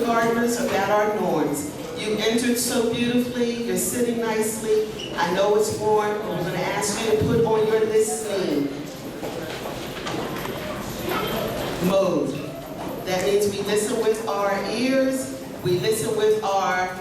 kindergartners about our norms. You entered so beautifully, you're sitting nicely. I know it's warm, but I'm going to ask you to put on your listening mode. That means we listen with our ears, we listen with our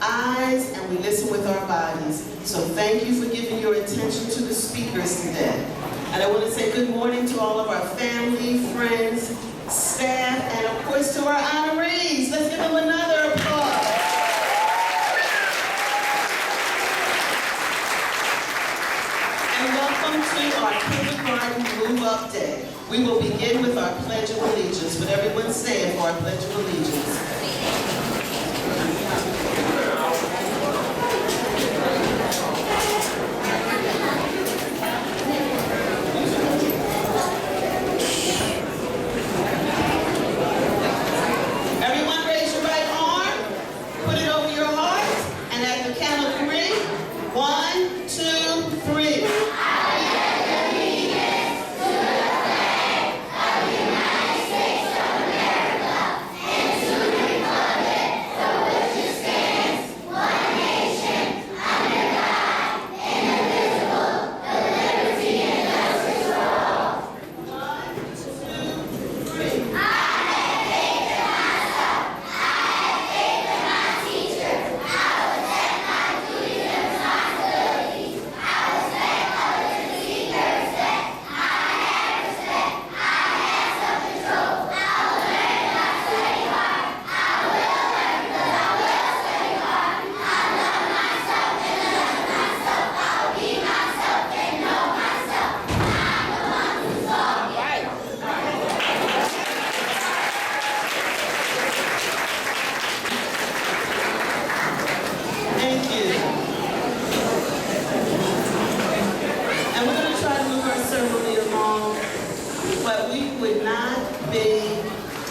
eyes, and we listen with our bodies. So thank you for giving your attention to the speakers today. And I want to say good morning to all of our family, friends, staff, and of course to our honorees. Let's give them another applause. And welcome to our Kindergarten Move Up Day. We will begin with our Pledge of Allegiance. Would everyone stand for our Pledge of Allegiance? Everyone raise your right arm, put it over your heart, and at the count of 3, 1, 2, 3.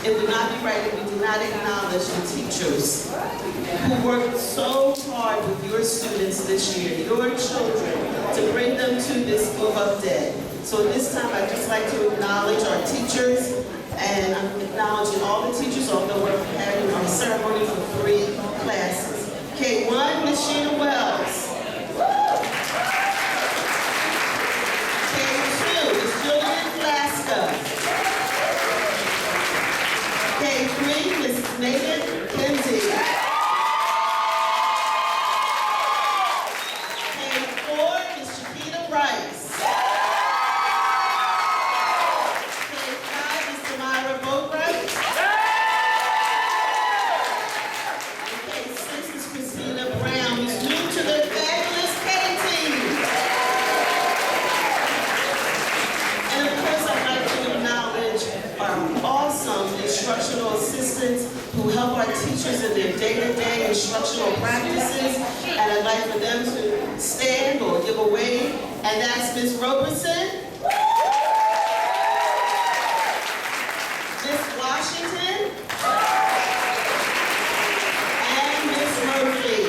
It would not be right if we did not acknowledge the teachers who worked so hard with your students this year, your children, to bring them to this Move Up Day. So at this time, I'd just like to acknowledge our teachers, and I'm acknowledging all the teachers, although we're having our ceremony for 3 classes. K1, Ms. Sheena Wells. K2, Ms. Julian Glasgow. K3, Ms. Megan Kinsey. K4, Ms. Shakita Rice. K5, Ms. Tamara Boatwright. K6 is Christina Brown, who's new to the fabulous K-team. And of course, I'd like to acknowledge our awesome instructional assistants who help our teachers in their day-to-day instructional practices. And I'd like for them to stand or give a wave. And that's Ms. Roberson, Ms. Washington, and Ms. Murphy.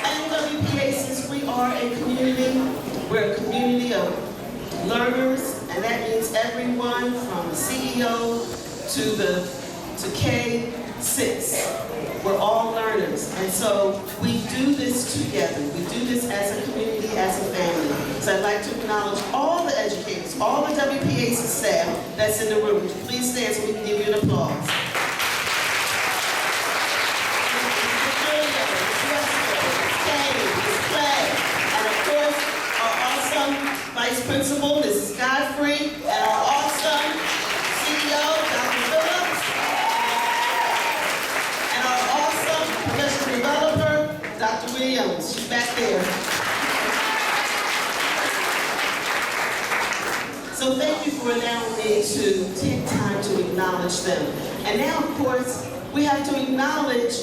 And WPA, since we are a community, we're a community of learners, and that means everyone from CEO to K6. We're all learners, and so we do this together. We do this as a community, as a family. So I'd like to acknowledge all the educators, all the WPA staff that's in the room. Would you please stand so we can give you an applause? Vice Principal, Mrs. Godfrey, and our awesome CEO, Dr. Phillips, and our awesome professional developer, Dr. Williams. She's back there. So thank you for allowing me to take time to acknowledge them. And now, of course, we have to acknowledge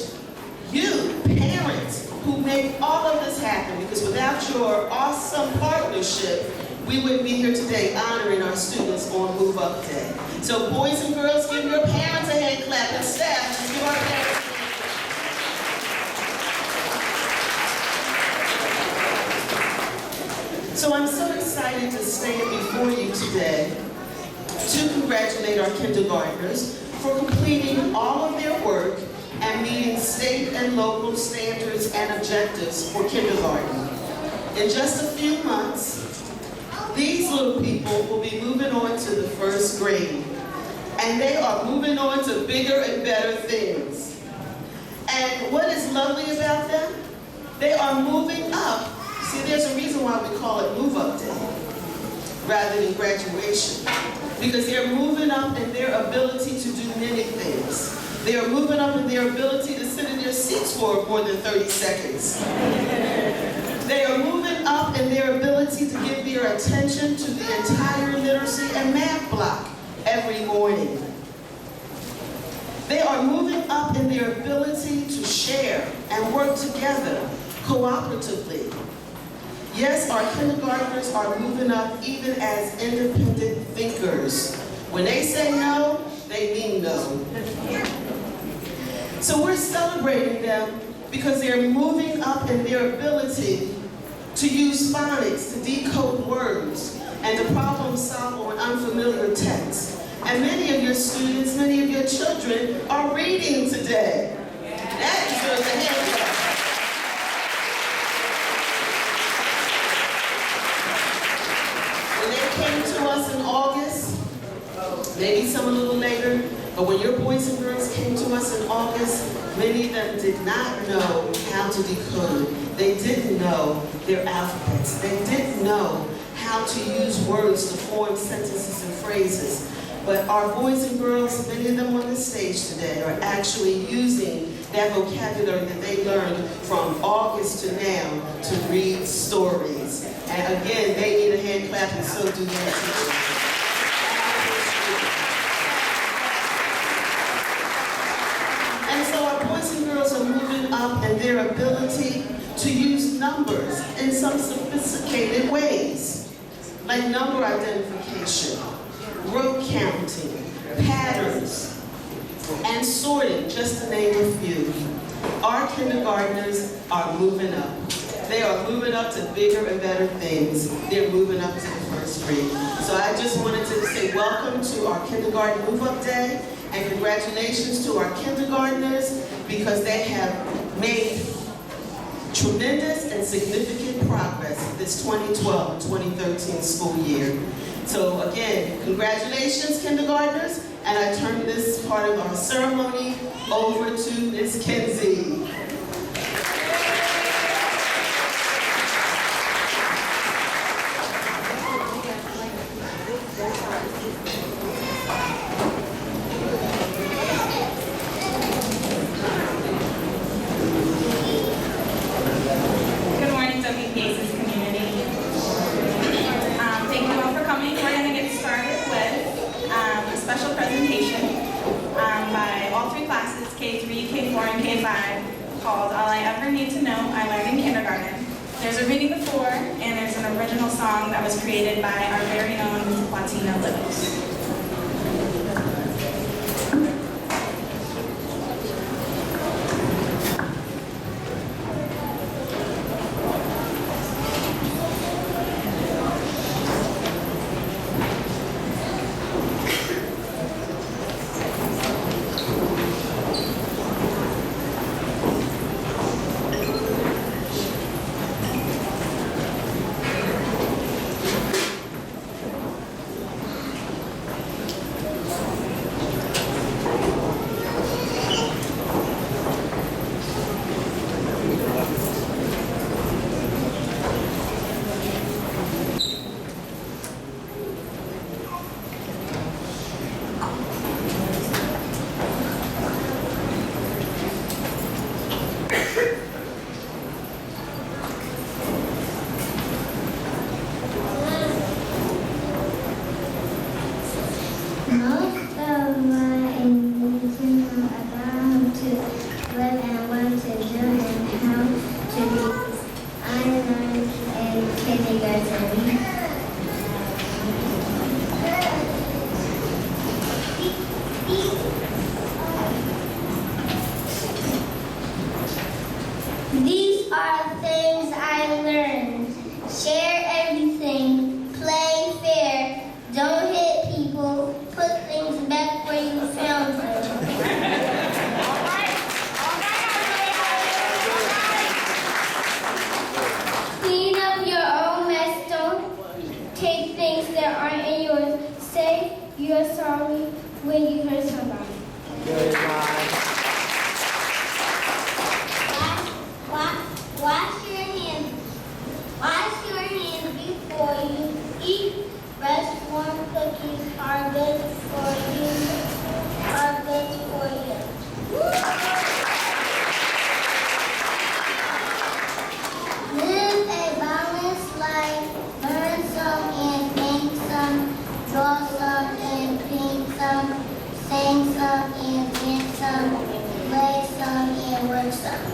you, parents, who make all of this happen, because without your awesome partnership, we wouldn't be here today honoring our students on Move Up Day. So boys and girls, give your parents a hand clap, and staff, give our parents a hand. So I'm so excited to stand before you today to congratulate congratulate our kindergartners for completing all of their work and meeting state and local standards and objectives for kindergarten. In just a few months, these little people will be moving on to the first grade. And they are moving on to bigger and better things. And what is lovely about them? They are moving up. See, there's a reason why we call it Move Up Day rather than graduation. Because they're moving up in their ability to do many things. They are moving up in their ability to sit in their seats for more than 30 seconds. They are moving up in their ability to give their attention to the entire literacy and math block every morning. They are moving up in their ability to share and work together cooperatively. Yes, our kindergartners are moving up even as independent thinkers. When they say no, they mean no. So we're celebrating them because they're moving up in their ability to use phonics to decode words and to problem solve on unfamiliar text. And many of your students, many of your children are reading today. That deserves a hand clap. When they came to us in August, maybe some a little later, but when your boys and girls came to us in August, many of them did not know how to decode. They didn't know their alphabets. They didn't know how to use words to form sentences and phrases. But our boys and girls, many of them on the stage today, are actually using that vocabulary that they learned from August to now to read stories. And again, they need a hand clap, and so do their teachers. And so our boys and girls are moving up in their ability to use numbers in some sophisticated ways, like number identification, row counting, patterns, and sorting, just to name a few. Our kindergartners are moving up. They are moving up to bigger and better things. They're moving up to the first grade. So I just wanted to say welcome to our Kindergarten Move Up Day, and congratulations to our kindergartners because they have made tremendous and significant progress this 2012 and 2013 school year. So again, congratulations, kindergartners, and I turn this part of our ceremony over to Ms. Kinsey. Good morning, WPACE's community. Thank you all for coming. We're going to get started with a special presentation by all three classes, K3, K4, and K5, called All I Ever Need to Know I Learned in Kindergarten. There's a reading before, and there's an original song that was created by our very own Latina Littles. when you hurt somebody? Good one. Wash your hands. Wash your hands before you eat. Fresh warm cookies are good for you. Live a balanced life. Learn some and think some. Draw some and paint some. Sing some and dance some. Play some and work some.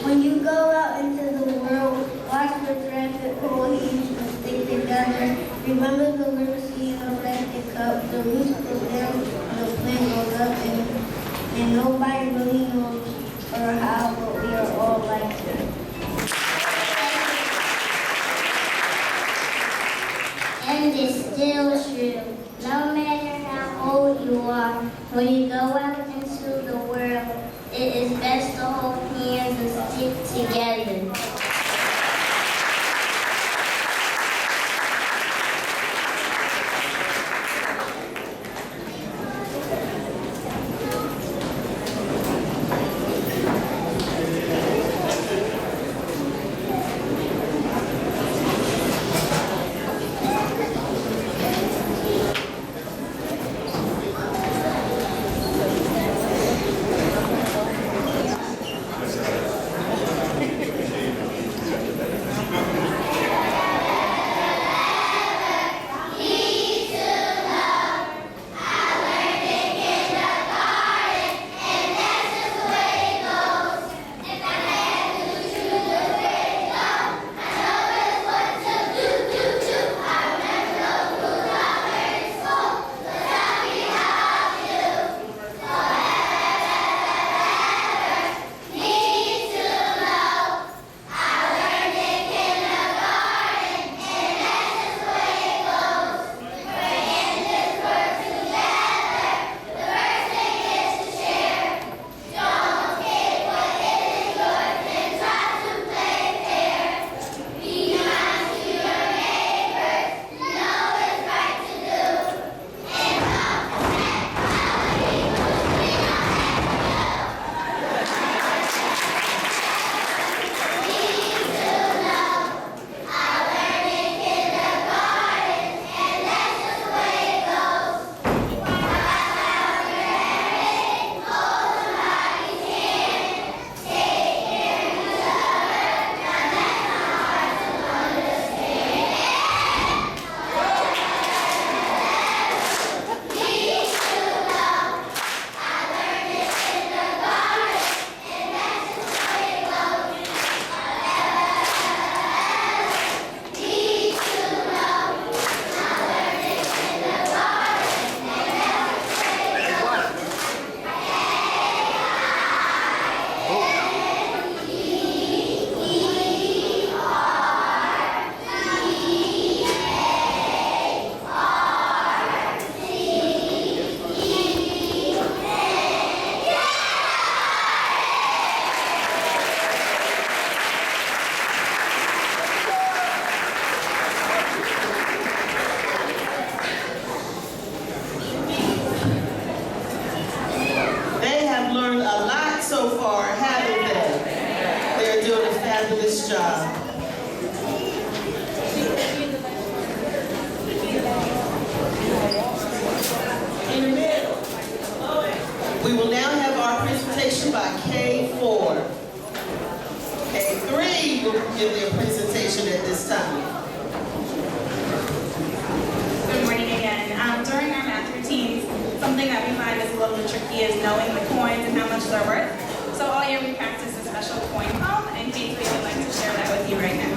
When you go out into the world, watch the traffic, hold each and stick together. Remember the literacy in the plastic cup, the roots go down, the plane goes up, and nobody really knows or how, but we are all like that. And it's still true. No matter how old you are, when you go out into the world, it is best to hold hands and stick together. fabulous job. We will now have our presentation by K4. K3 will give their presentation at this time. Good morning again. During our math routines, something that we find is a little bit tricky is knowing the coins and how much they're worth. So all year we practice a special coin palm, and K3 would like to share that with you right now.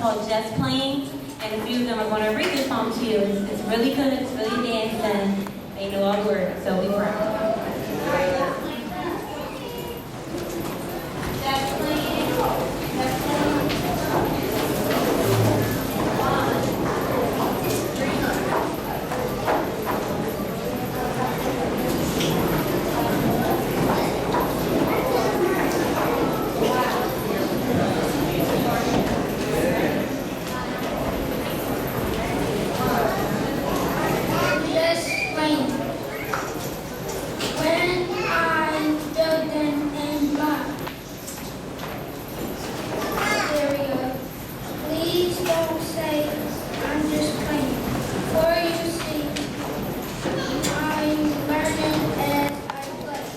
called Just Playing, and a few of them are going to read this song to you. It's really good, it's really dance, and they know all the words, so be proud. Just Playing, Just Playing. Just playing. When I'm building in my area, please don't say I'm just playing. For you see, I'm learning as I play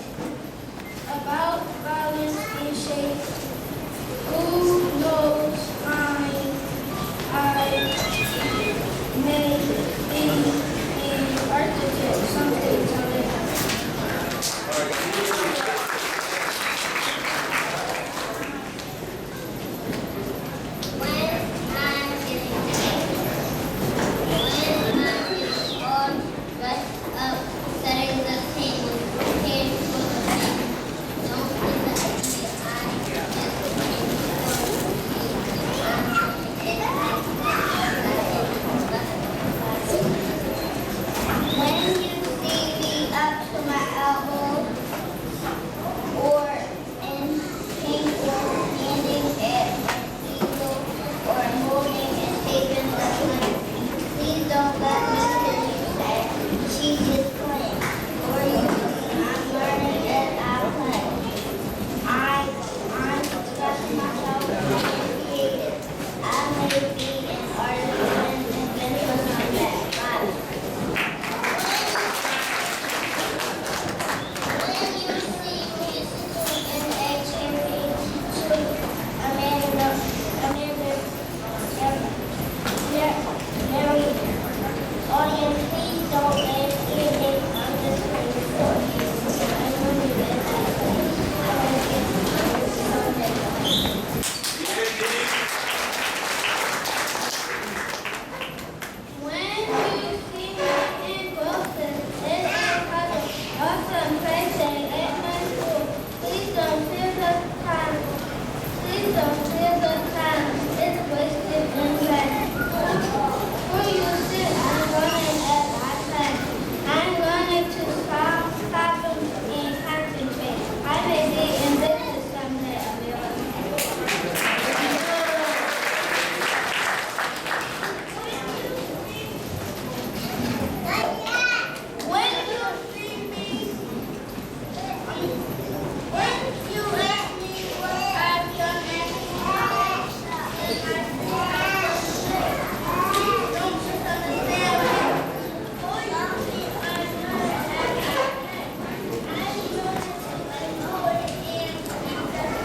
about balance and shape. Who knows I may be an architect someday someday. When I'm getting paid, when I'm all dressed up, setting the table, prepared for the meal, don't forget I when you see me up to my elbow, or in pink or standing at my easel, or holding and shaping the line, please don't let me hear you say, she's just playing. Or you see, I'm learning as I play. I'm expressing myself and creative. I may be an artist and inventor someday. Bye. When you see me sitting in a cherry tree, Amanda, Mary, audience, please don't ask anything. I'm just playing for you. I know you did that. I want to get someday. When you see me in Boston, it's because of awesome birthday at my school. Please don't feel the time. Please don't feel the time. It's wasted and bad. Where you sit, I'm running at my time. I'm learning to stop and concentrate. I may be in business someday, When you see me, when you ask me what I've done don't you understand me? For you see, I'm not I'm going to ignore it and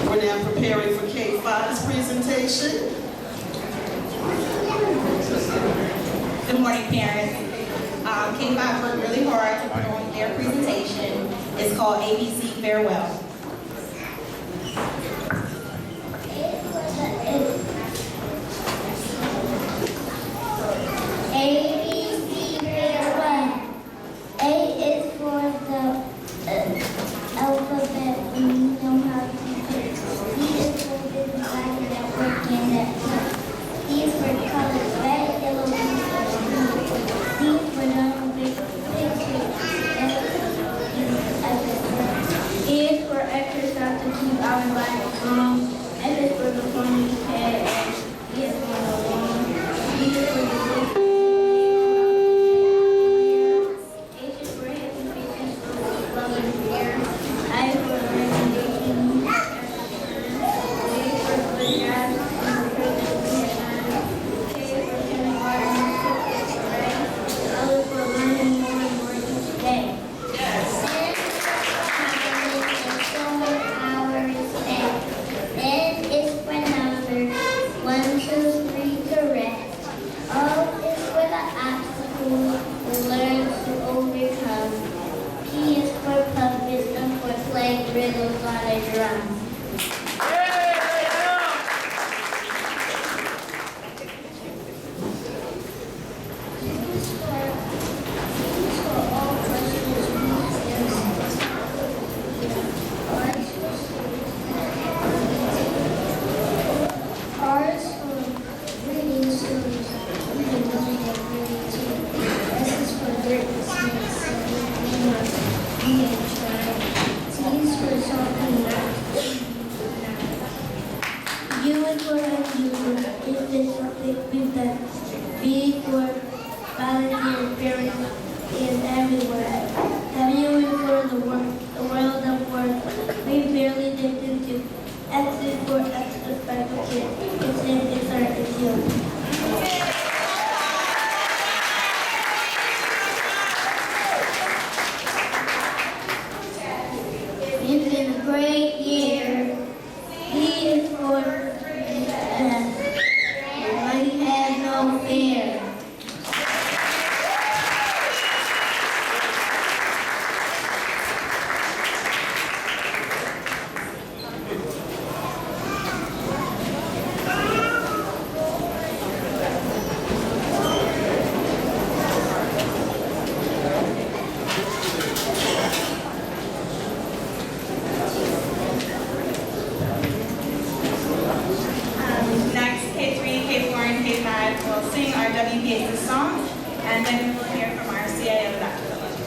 We're now preparing for K-5's presentation. Good morning, parents. K-5 worked really hard to put on their presentation. It's called ABC Farewell. ABC farewell. A is for the alphabet, and you know how to do it. B is for the divider that work in that. C is for color. giving back. Be for volunteer parents is everywhere. Have you for the world of work we barely dipped into? Exit for extra special kids. It's in its art is you. It's been a great year. He is for death. Money has no fear. Next, K3, K4, and K5 will sing our WPA's song, and then we will hear from our CIO, Dr. Phillips.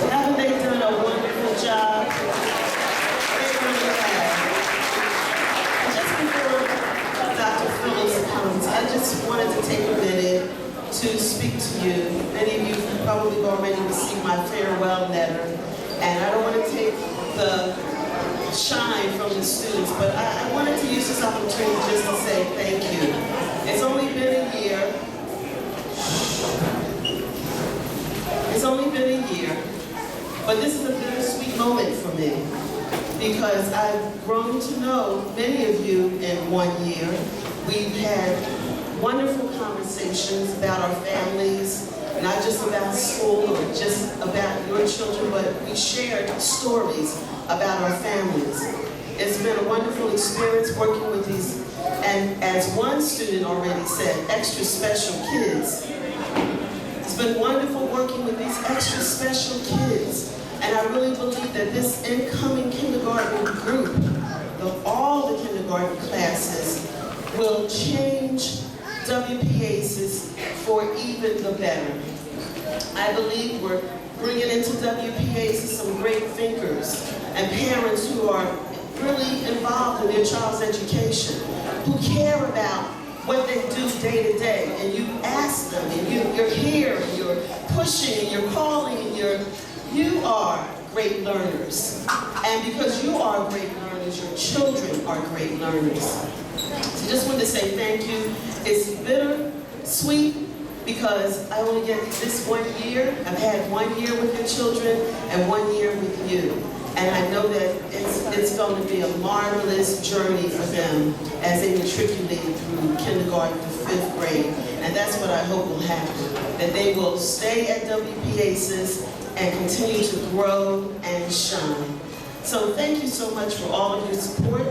Haven't they done a wonderful job? They really have. Just before Dr. Phillips comes, I just wanted to take a minute to speak to you. Many of you probably have already received my farewell letter, and I don't want to take the shine from the students, but I wanted to use this opportunity just to say thank you. It's only been a year. It's only been a year, but this is a bittersweet moment for me because I've grown to know many of you in 1 year. We've had wonderful conversations about our families, not just about school or just about your children, but we shared stories about our families. It's been a wonderful experience working with these, and as one student already said, extra special kids. It's been wonderful working with these extra special kids, and I really believe that this incoming kindergarten group, all the kindergarten classes, will change WPACES for even the better. I believe we're bringing into WPACES some great thinkers and parents who are really involved in their child's education, who care about what they do day to day, and you ask them, and you're here, and you're pushing, and you're calling, and you are great learners. And because you are great learners, your children are great learners. So just wanted to say thank you. It's bitter, sweet, because I only get this 1 year. I've had 1 year with your children and 1 year with you. And I know that it's going to be a marvelous journey for them as they matriculate through kindergarten to 5th grade. And that's what I hope will happen, that they will stay at WPACES and continue to grow and shine. So thank you so much for all of your support.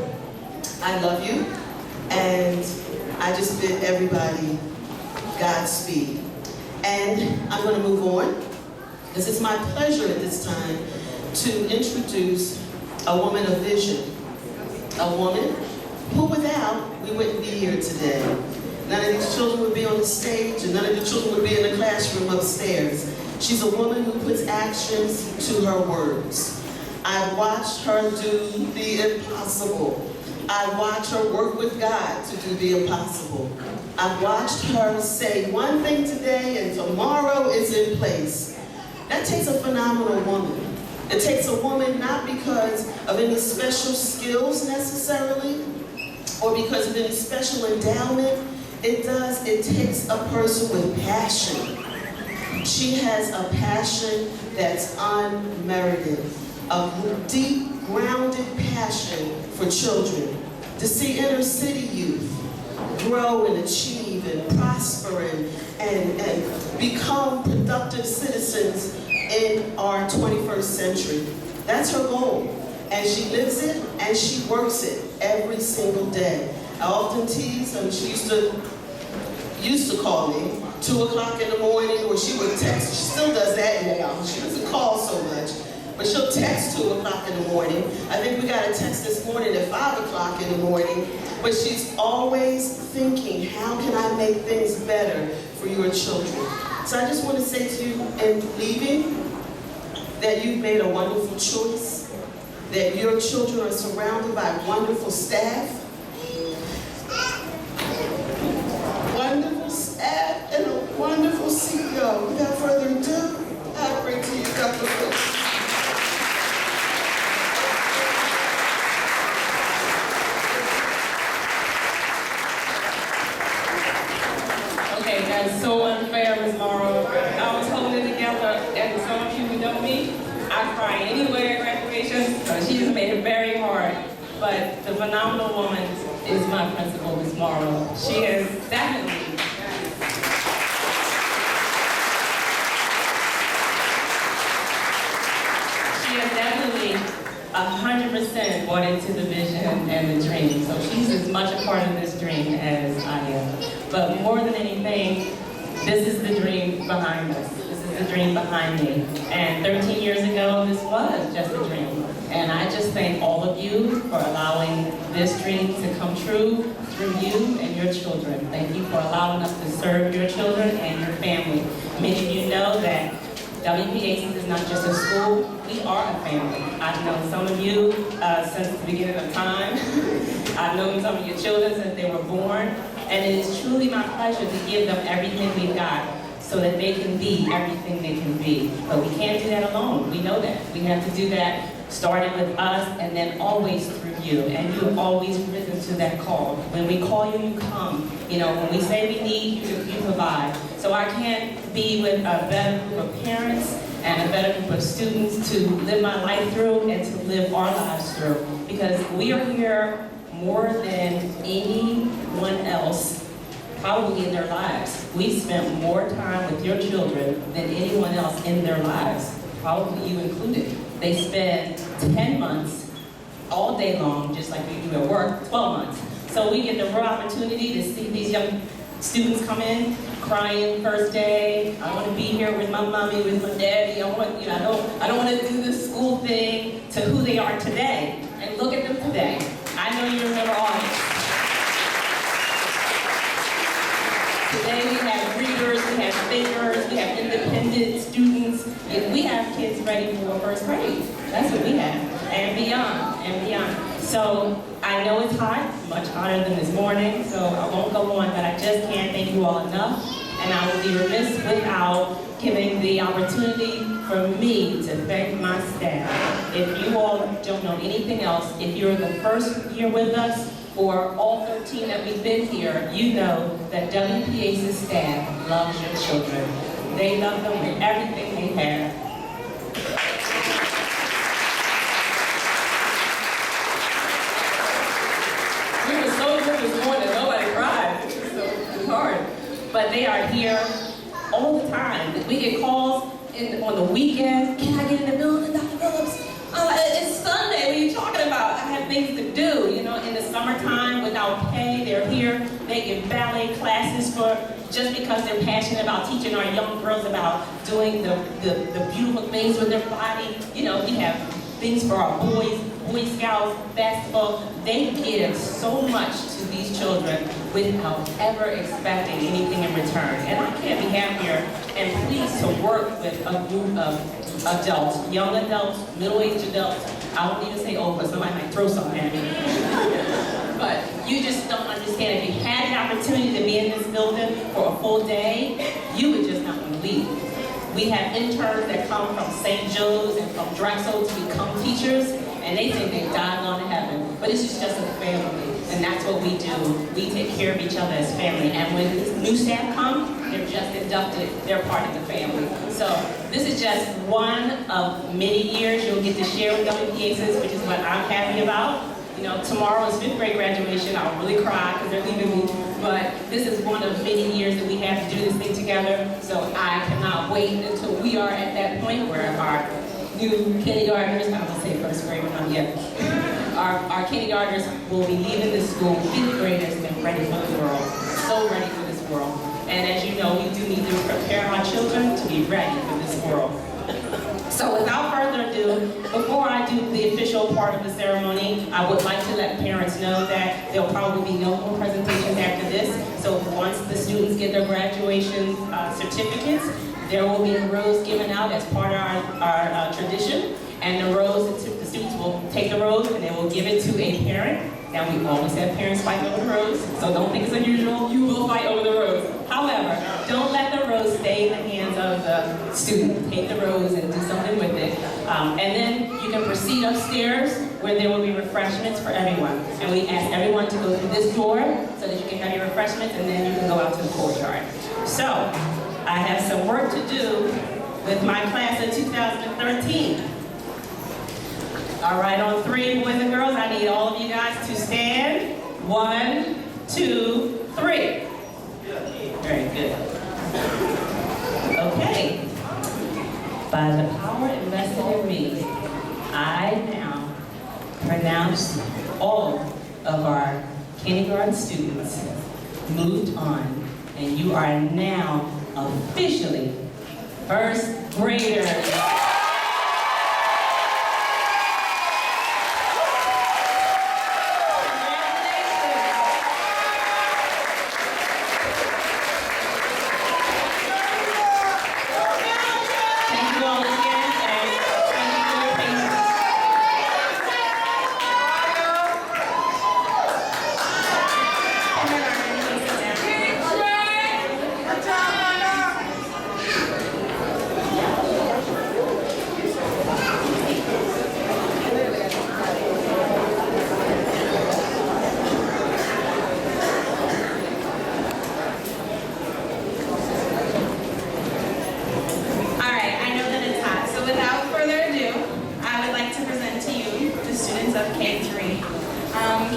I love you. And I just bid everybody Godspeed. And I'm going to move on, because it's my pleasure at this time to introduce a woman of vision. A woman who without, we wouldn't be here today. None of these children would be on the stage, and none of the children would be in the classroom upstairs. She's a woman who puts actions to her words. I watched her do the impossible. I watched her work with God to do the impossible. I watched her say one thing today and tomorrow is in place. That takes a phenomenal woman. It takes a woman not because of any special skills necessarily, or because of any special endowment. It takes a person with passion. She has a passion that's unmerited, a deep, grounded passion for children. To see inner city youth grow and achieve and prosper and become productive citizens in our 21st century. That's her goal. And she lives it and she works it every single day. I often tease, she used to call me 2 o'clock in the morning, or she would text. She still does that now. She doesn't call so much, but she'll text 2 o'clock in the morning. I think we got a text this morning at 5 o'clock in the morning. But she's always thinking, how can I make things better for your children? So I just want to say to you in leaving that you've made a wonderful choice, that your children are surrounded by wonderful staff, wonderful staff, and a wonderful CEO. Without further ado, I bring to you Dr. Phillips. Okay, that's so unfair, Ms. Morrow. I was holding it together, and some of you who know me, I cry anywhere at graduation, so she just made it very hard. But the phenomenal woman is my principal, Ms. Morrow. She has definitely She has definitely 100% bought into the vision and the dream. So she's as much a part of this dream as I am. But more than anything, this is the dream behind us. This is the dream behind me. And 13 years ago, this was just a dream. And I just thank all of you for allowing this dream to come true through you and your children. Thank you for allowing us to serve your children and your family. Many of you know that WPACES is not just a school, we are a family. I've known some of you since the beginning of time. I've known some of your children since they were born. And it is truly my pleasure to give them everything we've got so that they can be everything they can be. But we can't do that alone, we know that. We have to do that starting with us and then always through you. And you have always risen to that call. When we call you, you come. You know, when we say we need you, you provide. So I can't be with a better group of parents and a better group of students to live my life through and to live our lives through. Because we are here more than anyone else probably in their lives. We spent more time with your children than anyone else in their lives, probably you included. They spend 10 months all day long, just like we do at work, 12 months. So we get the real opportunity to see these young students come in, crying first day. I want to be here with my mommy, with my daddy. I don't want to do this school thing, to who they are today. And look at them today. I know you remember all this. Today we have readers, we have thinkers, we have independent students. We have kids ready for first grade. That's what we have, and beyond, and beyond. So I know it's hot, much hotter than this morning, so I won't go on, but I just can't thank you all enough. And I will be remiss without giving the opportunity for me to thank my staff. If you all don't know anything else, if you're the first year with us, or all 13 that we've been here, you know that WPACE's staff loves your children. They love them with everything they have. We were so good this morning, nobody cried. It was hard. But they are here all the time. We get calls on the weekend. Can I get in the building, Dr. Phillips? It's Sunday, what are you talking about? I have things to do, you know, in the summertime without pay. They're here. They give ballet classes just because they're passionate about teaching our young girls about doing the beautiful things with their body. You know, we have things for our boys, Boy Scouts, basketball. They give so much to these children without ever expecting anything in return. And I can't be happier and pleased to work with a group of adults, young adults, middle-aged adults. I won't even say old, but somebody might throw something at me. But you just don't understand. If you had an opportunity to be in this building for a full day, you would just not want to leave. We have interns that come from St. Joe's and from Drexel to become teachers, and they think they've died on to heaven. But this is just a family, and that's what we do. We take care of each other as family. And when new staff come, they're just inducted. They're part of the family. So this is just one of many years you'll get to share with WPACES, which is what I'm happy about. You know, tomorrow is 5th grade graduation. I'll really cry because they're leaving me. But this is one of many years that we have to do this thing together. So I cannot wait until we are at that point where our new kindergartners, I don't want to say first grade, but not yet. Our kindergartners will be leaving the school, 5th graders, and ready for the world. So ready for this world. And as you know, we do need to prepare our children to be ready for this world. So without further ado, before I do the official part of the ceremony, I would like to let parents know that there'll probably be no more presentations after this. So once the students get their graduation certificates, there will be a rose given out as part of our tradition. And the rose, the students will take the rose and they will give it to a parent. Now we always have parents fight over the rose, so don't think it's unusual. You will fight over the rose. However, don't let the rose stay in the hands of the student. Take the rose and do something with it. And then you can proceed upstairs where there will be refreshments for everyone. And we ask everyone to go through this door so that you can have your refreshments and then you can go out to the courtyard. So, I have some work to do with my class of 2013. All right, on 3, boys and girls, I need all of you guys to stand. 1, 2, 3. Very good. Okay. By the power invested in me, I now pronounce all of our kindergarten students moved on, and you are now officially first graders.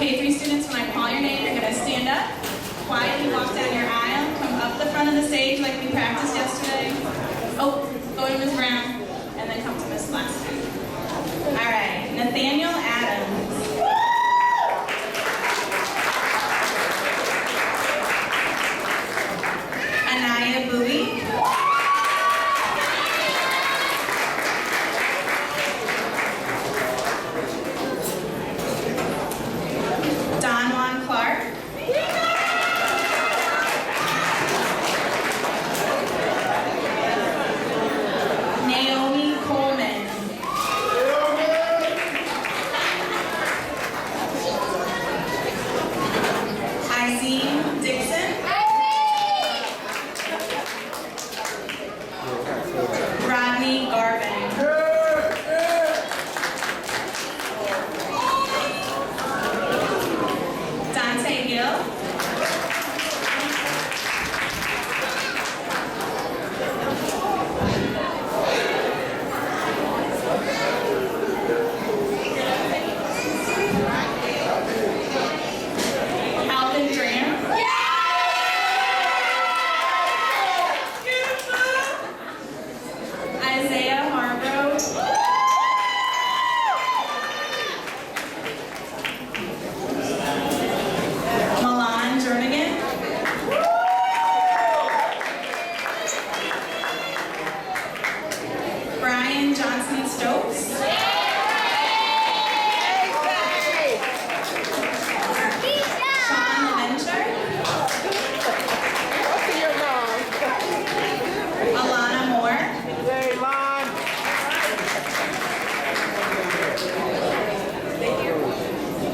K3 students, when I call your name, you're going to stand up, quietly walk down your aisle, come up the front of the stage like we practiced yesterday. Oh, go to Ms. Brown, and then come to Ms. Lassiter. All right, Nathaniel Adams. Anaya Bowie. Donwan Clark. Naomi Coleman.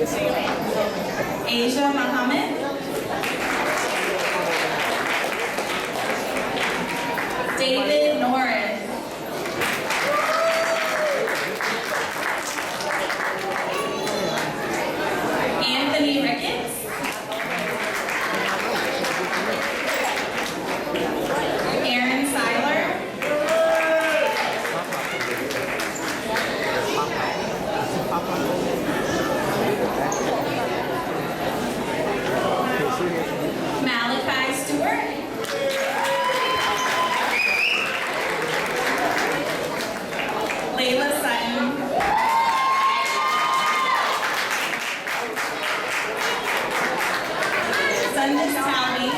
Asia Muhammad. David Norris. Anthony Ricketts. Aaron Seiler. Malachi Stewart. Layla Sutton. Sundance Talby.